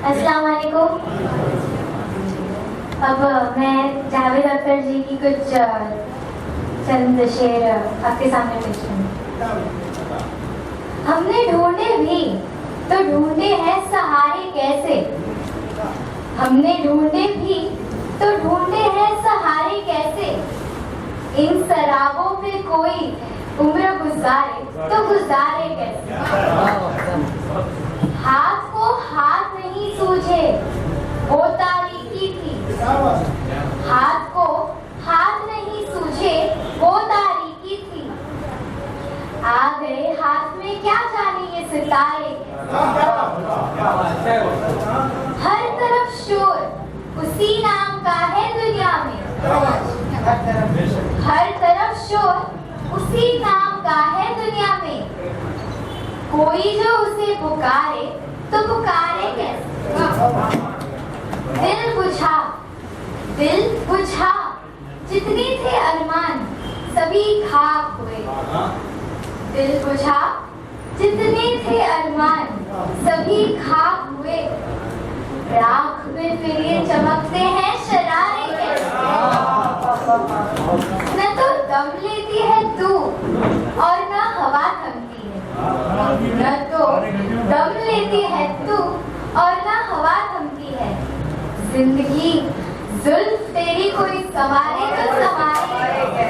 अस्सलाम वालेकुम। अब मैं जावेद अख्तर जी की कुछ चंद शेर आपके सामने पेश करूँ। हमने ढूंढे भी तो ढूंढे हैं सहारे कैसे, हमने ढूंढे भी तो ढूंढे हैं सहारे कैसे, इन शराबों पे कोई उम्र गुजारे तो गुजारे कैसे। हाथ को हाथ नहीं सूझे वो तारीकी थी, हाथ को हाथ नहीं सूझे वो तारीकी थी, आ गए हाथ में क्या जाने ये सितारे। हर तरफ शोर उसी नाम का है दुनिया में, हर तरफ शोर उसी नाम का है दुनिया में, कोई जो उसे पुकारे तो पुकारे कैसे। दिल बुझा जितने थे अरमान सभी खाक हुए, दिल बुझा जितने थे अरमान सभी खाक हुए, राख में फिर ये चमकते हैं शरारे कैसे। न तो दम लेती है तू और न हवा थमती है, न तो दम लेती है तू और न हवा थमती है, जिंदगी जुल्फ तेरी कोई संवारे तो संवारे